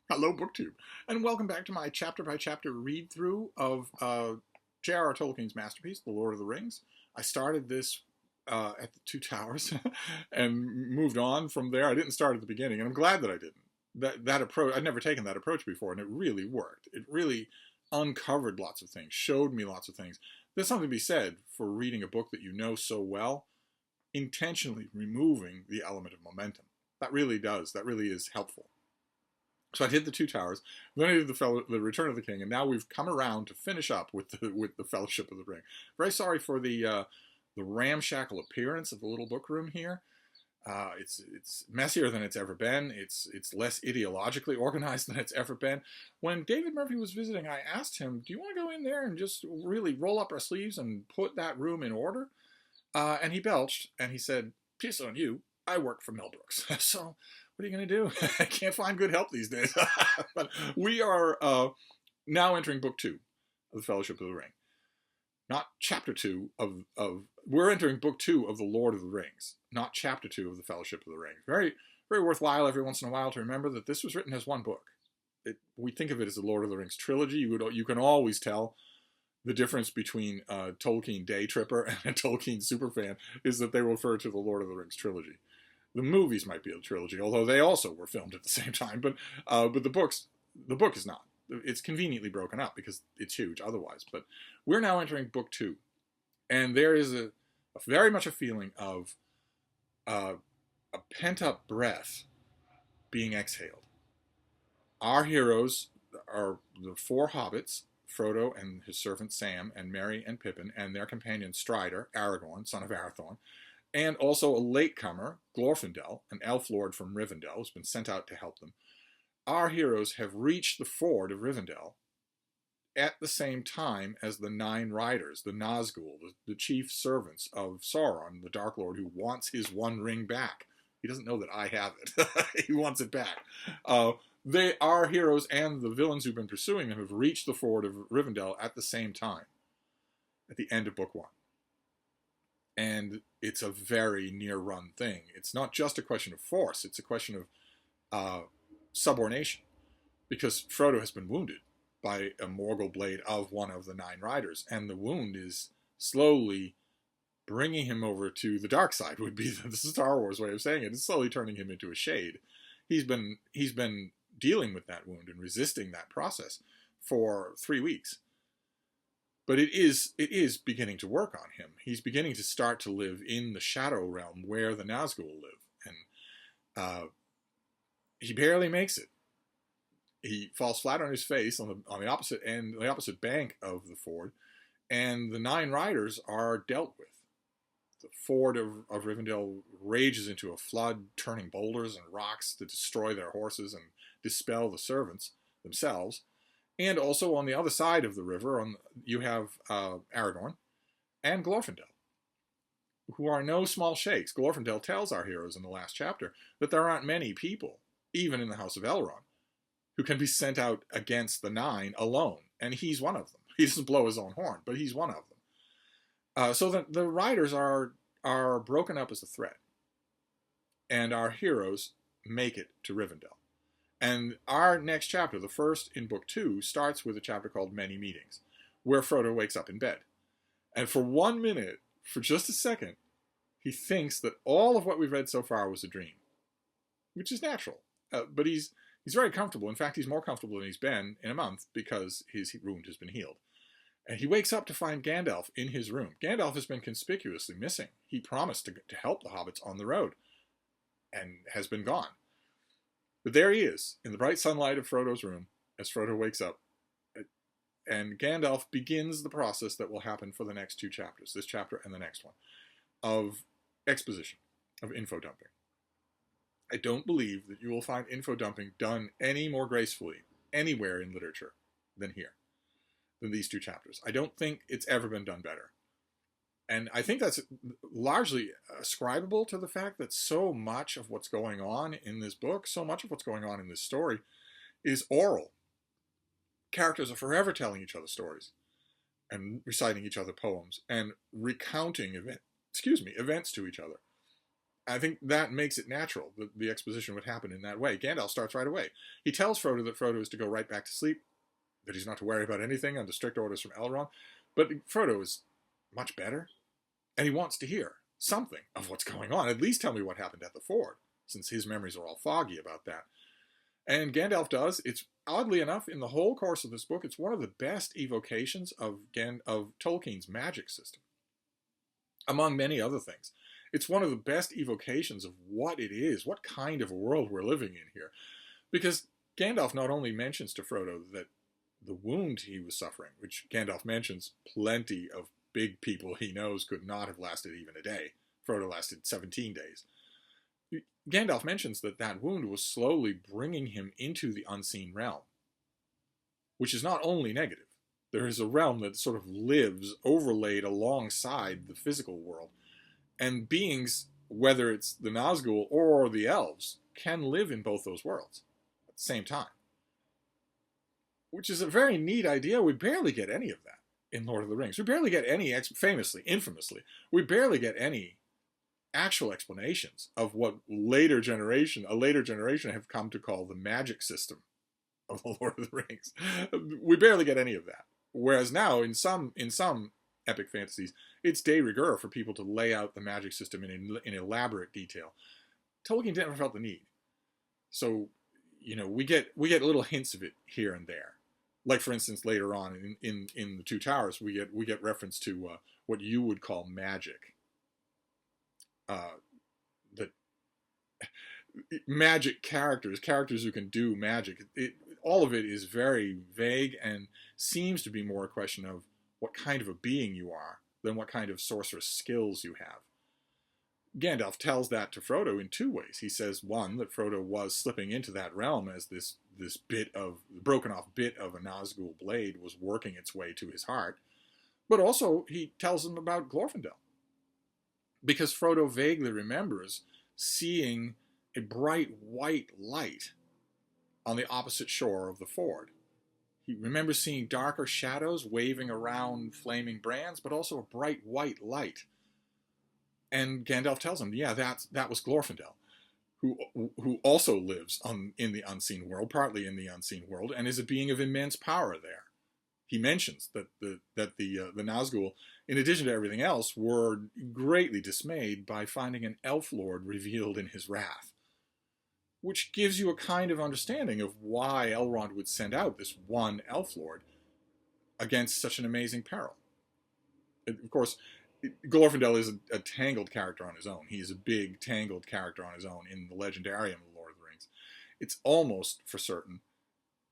Hello, BookTube, and welcome back to my chapter-by-chapter read-through of J.R.R. Tolkien's masterpiece, The Lord of the Rings. I started this at the Two Towers and moved on from there. I didn't start at the beginning, and I'm glad that I didn't. That approach, I'd never taken that approach before, and it really worked. It really uncovered lots of things, showed me lots of things. There's something to be said for reading a book that you know so well, intentionally removing the element of momentum. That really is helpful. So I did the Two Towers, then I did the Return of the King, and now we've come around to finish up with the Fellowship of the Ring. Very sorry for the ramshackle appearance of the little book room here. It's messier than it's ever been. It's less ideologically organized than it's ever been. When David Murphy was visiting, I asked him, "Do you want to go in there and just really roll up our sleeves and put that room in order?" And he belched and he said, "Peace on you. I work for Mel Brooks." So what are you going to do? I can't find good help these days. But we are now entering book 2 of the Fellowship of the Ring. Not chapter 2 we're entering book 2 of the Lord of the Rings, not chapter 2 of the Fellowship of the Ring. Very, very worthwhile every once in a while to remember that this was written as one book. We think of it as the Lord of the Rings trilogy. You can always tell the difference between a Tolkien day tripper and a Tolkien superfan is that they refer to the Lord of the Rings trilogy. The movies might be a trilogy, although they also were filmed at the same time. But the book is not. It's conveniently broken up because it's huge otherwise. But we're now entering book 2, and there is a very much a feeling of a pent-up breath being exhaled. Our heroes are the 4 hobbits, Frodo and his servant Sam, and Merry and Pippin, and their companion Strider, Aragorn, son of Arathorn, and also a latecomer, Glorfindel, an elf lord from Rivendell, who's been sent out to help them. Our heroes have reached the Ford of Rivendell at the same time as the 9 riders, the Nazgul, the chief servants of Sauron, the Dark Lord, who wants his One Ring back. He doesn't know that I have it. He wants it back. Our heroes and the villains who've been pursuing them have reached the Ford of Rivendell at the same time, at the end of book 1. And it's a very near-run thing. It's not just a question of force. It's a question of subordination. Because Frodo has been wounded by a Morgul blade of one of the 9 riders. And the wound is slowly bringing him over to the dark side, would be the Star Wars way of saying it. It's slowly turning him into a shade. He's been dealing with that wound and resisting that process for 3 weeks. But it is beginning to work on him. He's beginning to start to live in the shadow realm where the Nazgul live. And he barely makes it. He falls flat on his face on the opposite end, the opposite bank of the ford, and the 9 riders are dealt with. The Ford of Rivendell rages into a flood, turning boulders and rocks to destroy their horses and dispel the servants themselves. And also on the other side of the river, you have Aragorn and Glorfindel, who are no small shakes. Glorfindel tells our heroes in the last chapter that there aren't many people, even in the House of Elrond, who can be sent out against the 9 alone. And he's one of them. He doesn't blow his own horn, but he's one of them. So the riders are broken up as a threat. And our heroes make it to Rivendell. And our next chapter, the first in book 2, starts with a chapter called Many Meetings, where Frodo wakes up in bed. And for 1 minute, for just a second, he thinks that all of what we've read so far was a dream, which is natural. But he's very comfortable. In fact, he's more comfortable than he's been in a month because his wound has been healed. And he wakes up to find Gandalf in his room. Gandalf has been conspicuously missing. He promised to help the hobbits on the road and has been gone. But there he is, in the bright sunlight of Frodo's room, as Frodo wakes up. And Gandalf begins the process that will happen for the next 2 chapters, this chapter and the next one, of exposition, of info dumping. I don't believe that you will find info dumping done any more gracefully anywhere in literature than here, than these 2 chapters. I don't think it's ever been done better. And I think that's largely ascribable to the fact that so much of what's going on in this book, so much of what's going on in this story, is oral. Characters are forever telling each other stories and reciting each other poems and recounting events to each other. I think that makes it natural that the exposition would happen in that way. Gandalf starts right away. He tells Frodo that Frodo is to go right back to sleep, that he's not to worry about anything under strict orders from Elrond. But Frodo is much better, and he wants to hear something of what's going on. At least tell me what happened at the ford, since his memories are all foggy about that. And Gandalf does. It's oddly enough, in the whole course of this book, it's one of the best evocations of Tolkien's magic system, among many other things. It's one of the best evocations of what it is, what kind of a world we're living in here. Because Gandalf not only mentions to Frodo that the wound he was suffering, which Gandalf mentions plenty of big people he knows could not have lasted even a day. Frodo lasted 17 days. Gandalf mentions that that wound was slowly bringing him into the unseen realm, which is not only negative. There is a realm that sort of lives overlaid alongside the physical world. And beings, whether it's the Nazgul or the elves, can live in both those worlds at the same time. Which is a very neat idea. We barely get any of that in Lord of the Rings. We barely get any, infamously, we barely get any actual explanations of what a later generation have come to call the magic system of the Lord of the Rings. We barely get any of that. Whereas now, in some epic fantasies, it's de rigueur for people to lay out the magic system in elaborate detail. Tolkien never felt the need. So, we get little hints of it here and there. Like, for instance, later on in the Two Towers, we get reference to what you would call magic. That magic characters who can do magic. All of it is very vague and seems to be more a question of what kind of a being you are than what kind of sorceress skills you have. Gandalf tells that to Frodo in two ways. He says, one, that Frodo was slipping into that realm as this broken off bit of a Nazgul blade was working its way to his heart. But also, he tells him about Glorfindel. Because Frodo vaguely remembers seeing a bright white light on the opposite shore of the ford. He remembers seeing darker shadows waving around flaming brands, but also a bright white light. And Gandalf tells him, yeah, that was Glorfindel, who also lives in the unseen world, partly in the unseen world, and is a being of immense power there. He mentions that the Nazgul, in addition to everything else, were greatly dismayed by finding an elf lord revealed in his wrath, which gives you a kind of understanding of why Elrond would send out this one elf lord against such an amazing peril. Of course, Glorfindel is a tangled character on his own. He is a big, tangled character on his own in the legendarium of Lord of the Rings. It's almost for certain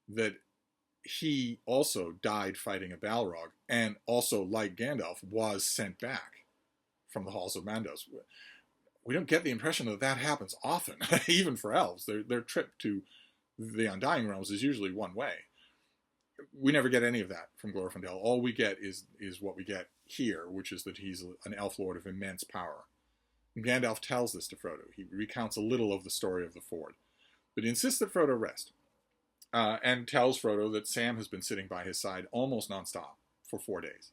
that he also died fighting a Balrog, and also, like Gandalf, was sent back from the halls of Mandos. We don't get the impression that happens often, even for elves. Their trip to the Undying Realms is usually one way. We never get any of that from Glorfindel. All we get is what we get here, which is that he's an elf lord of immense power. And Gandalf tells this to Frodo. He recounts a little of the story of the ford, but he insists that Frodo rest, and tells Frodo that Sam has been sitting by his side almost nonstop for 4 days,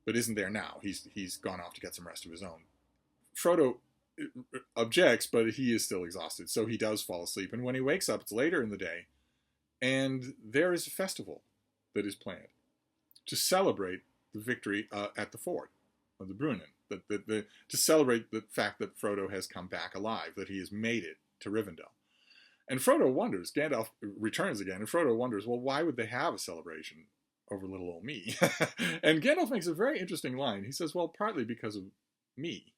but isn't there now. He's gone off to get some rest of his own. Frodo objects, but he is still exhausted, so he does fall asleep. And when he wakes up, it's later in the day, and there is a festival that is planned to celebrate the victory at the ford of the Brunnen, to celebrate the fact that Frodo has come back alive, that he has made it to Rivendell. And Frodo wonders, Gandalf returns again, and Frodo wonders, well, why would they have a celebration over little old me? And Gandalf makes a very interesting line. He says, well, partly because of me.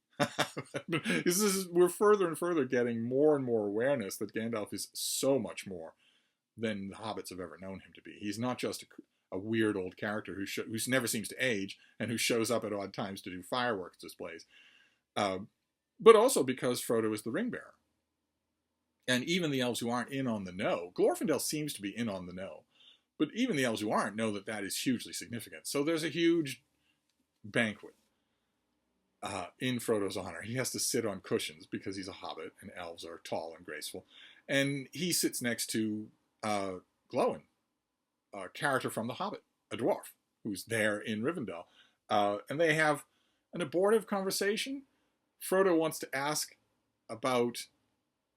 We're further and further getting more and more awareness that Gandalf is so much more than the hobbits have ever known him to be. He's not just a weird old character who never seems to age and who shows up at odd times to do fireworks displays, but also because Frodo is the ring bearer. And even the elves who aren't in on the know, Glorfindel seems to be in on the know, but even the elves who aren't know that is hugely significant. So there's a huge banquet in Frodo's honor. He has to sit on cushions because he's a hobbit and elves are tall and graceful. And he sits next to Glóin, a character from The Hobbit, a dwarf, who's there in Rivendell. And they have an abortive conversation, Frodo wants to ask about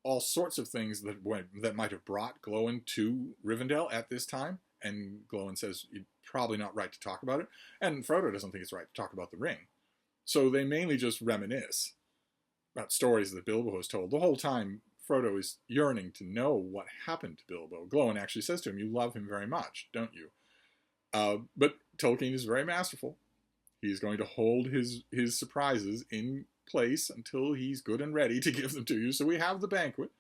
all sorts of things that might have brought Glowin to Rivendell at this time, and Glowin says you're probably not right to talk about it, and Frodo doesn't think it's right to talk about the ring. So they mainly just reminisce about stories that Bilbo has told. The whole time, Frodo is yearning to know what happened to Bilbo. Glowin actually says to him, you love him very much, don't you? But Tolkien is very masterful. He's going to hold his surprises in place until he's good and ready to give them to you. So we have the banquet.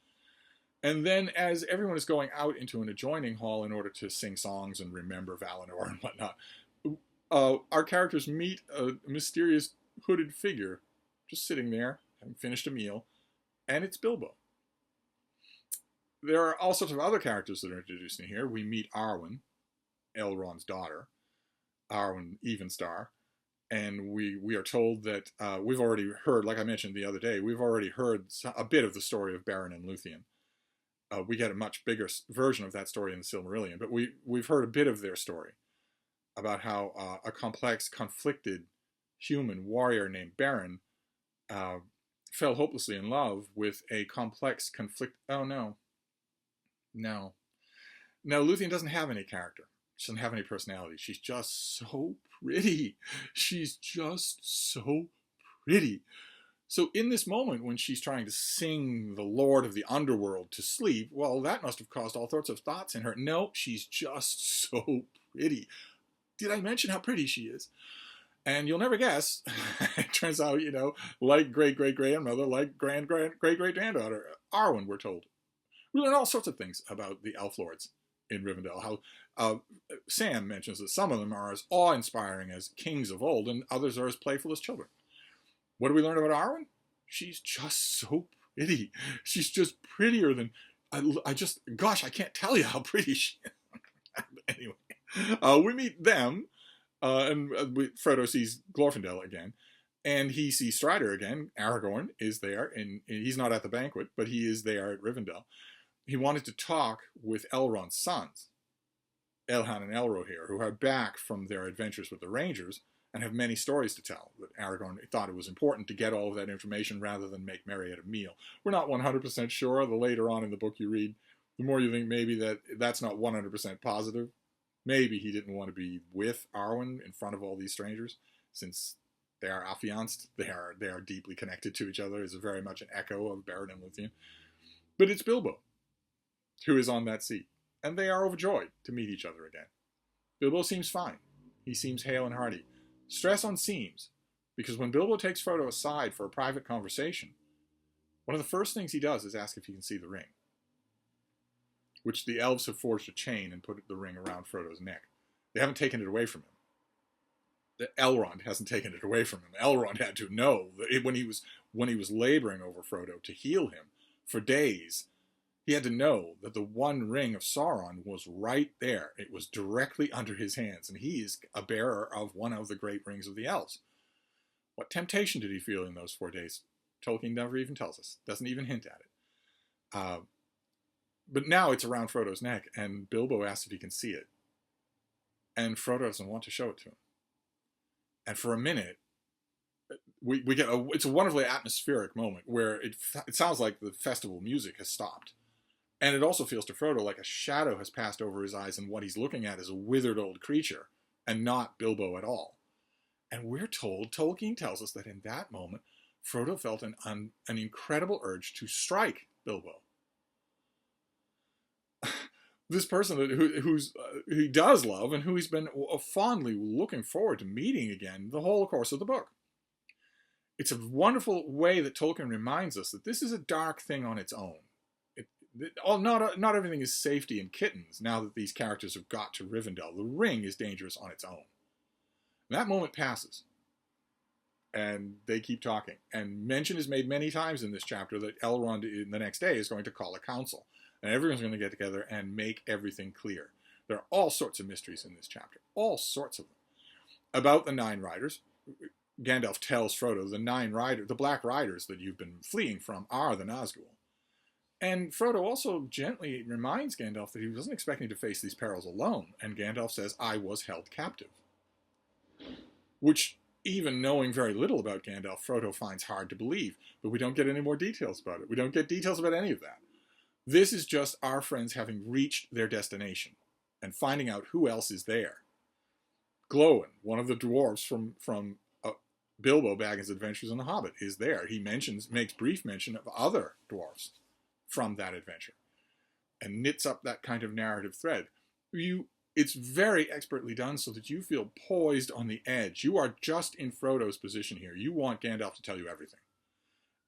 And then as everyone is going out into an adjoining hall in order to sing songs and remember Valinor and whatnot, our characters meet a mysterious hooded figure just sitting there, having finished a meal, and it's Bilbo. There are all sorts of other characters that are introduced in here. We meet Arwen, Elrond's daughter, Arwen Evenstar, and we are told that we've already heard, like I mentioned the other day, we've already heard a bit of the story of Beren and Luthien. We get a much bigger version of that story in the Silmarillion, but we've heard a bit of their story about how a complex, conflicted human warrior named Beren fell hopelessly in love with a complex Oh no. Luthien doesn't have any character. She doesn't have any personality. She's just so pretty. She's just so pretty. So in this moment when she's trying to sing the Lord of the Underworld to sleep, well, that must have caused all sorts of thoughts in her. Nope, she's just so pretty. Did I mention how pretty she is? And you'll never guess. It turns out, like great-great-grandmother, like great-great-granddaughter, Arwen, we're told. We learn all sorts of things about the elf lords in Rivendell. How Sam mentions that some of them are as awe-inspiring as kings of old, and others are as playful as children. What do we learn about Arwen? She's just so pretty. She's just prettier than... Gosh, I can't tell you how pretty she is. Anyway, we meet them, and Frodo sees Glorfindel again, and he sees Strider again. Aragorn is there, and he's not at the banquet, but he is there at Rivendell. He wanted to talk with Elrond's sons, Elhan and Elrohir, who are back from their adventures with the Rangers and have many stories to tell. But Aragorn thought it was important to get all of that information rather than make merry at a meal. We're not 100% sure. The later on in the book you read, the more you think maybe that's not 100% positive. Maybe he didn't want to be with Arwen in front of all these strangers, since they are affianced. They are deeply connected to each other. It's very much an echo of Beren and Luthien. But it's Bilbo who is on that seat, and they are overjoyed to meet each other again. Bilbo seems fine. He seems hale and hearty. Stress on seems, because when Bilbo takes Frodo aside for a private conversation, one of the first things he does is ask if he can see the ring, which the elves have forged a chain and put the ring around Frodo's neck. They haven't taken it away from him. Elrond hasn't taken it away from him. Elrond had to know that when he was laboring over Frodo to heal him for days, he had to know that the one ring of Sauron was right there. It was directly under his hands, and he is a bearer of one of the great rings of the elves. What temptation did he feel in those 4 days? Tolkien never even tells us. Doesn't even hint at it. But now it's around Frodo's neck, and Bilbo asks if he can see it. And Frodo doesn't want to show it to him. And for a minute, we get it's a wonderfully atmospheric moment where it sounds like the festival music has stopped. And it also feels to Frodo like a shadow has passed over his eyes, and what he's looking at is a withered old creature, and not Bilbo at all. And we're told, Tolkien tells us that in that moment, Frodo felt an incredible urge to strike Bilbo. This person who he does love and who he's been fondly looking forward to meeting again the whole course of the book. It's a wonderful way that Tolkien reminds us that this is a dark thing on its own. Not everything is safety and kittens now that these characters have got to Rivendell. The ring is dangerous on its own. And that moment passes. And they keep talking. And mention is made many times in this chapter that Elrond in the next day is going to call a council. And everyone's going to get together and make everything clear. There are all sorts of mysteries in this chapter. All sorts of them. About the Nine Riders, Gandalf tells Frodo the Black Riders that you've been fleeing from are the Nazgul. And Frodo also gently reminds Gandalf that he wasn't expecting to face these perils alone. And Gandalf says, I was held captive. Which even knowing very little about Gandalf, Frodo finds hard to believe. But we don't get any more details about it. We don't get details about any of that. This is just our friends having reached their destination and finding out who else is there. Glowin, one of the dwarves from Bilbo Baggins' Adventures in the Hobbit, is there. He makes brief mention of other dwarves from that adventure and knits up that kind of narrative thread. It's very expertly done so that you feel poised on the edge. You are just in Frodo's position here. You want Gandalf to tell you everything.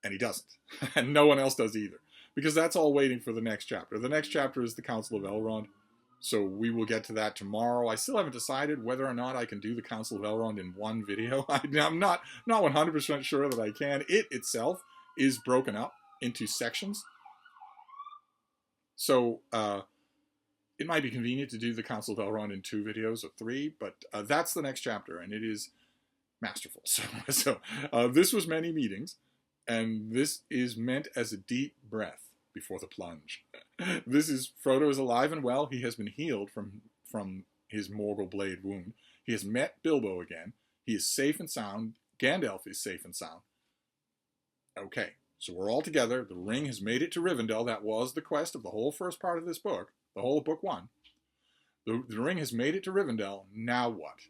And he doesn't. And no one else does either. Because that's all waiting for the next chapter. The next chapter is the Council of Elrond. So we will get to that tomorrow. I still haven't decided whether or not I can do the Council of Elrond in one video. I'm not 100% sure that I can. It itself is broken up into sections. So it might be convenient to do the Council of Elrond in 2 videos or 3, but that's the next chapter, and it is masterful. So this was many meetings, and this is meant as a deep breath before the plunge. This is Frodo is alive and well. He has been healed from his Morgul blade wound. He has met Bilbo again. He is safe and sound. Gandalf is safe and sound. Okay, so we're all together. The ring has made it to Rivendell. That was the quest of the whole first part of this book, the whole of book 1. The ring has made it to Rivendell. Now what?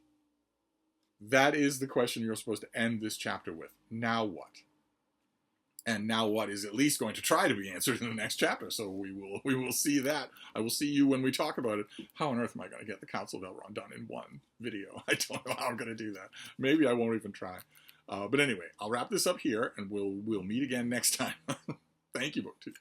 That is the question you're supposed to end this chapter with. Now what? And now what is at least going to try to be answered in the next chapter. So we will see that. I will see you when we talk about it. How on earth am I going to get the Council of Elrond done in one video? I don't know how I'm going to do that. Maybe I won't even try. But anyway, I'll wrap this up here, and we'll meet again next time. Thank you, BookTube.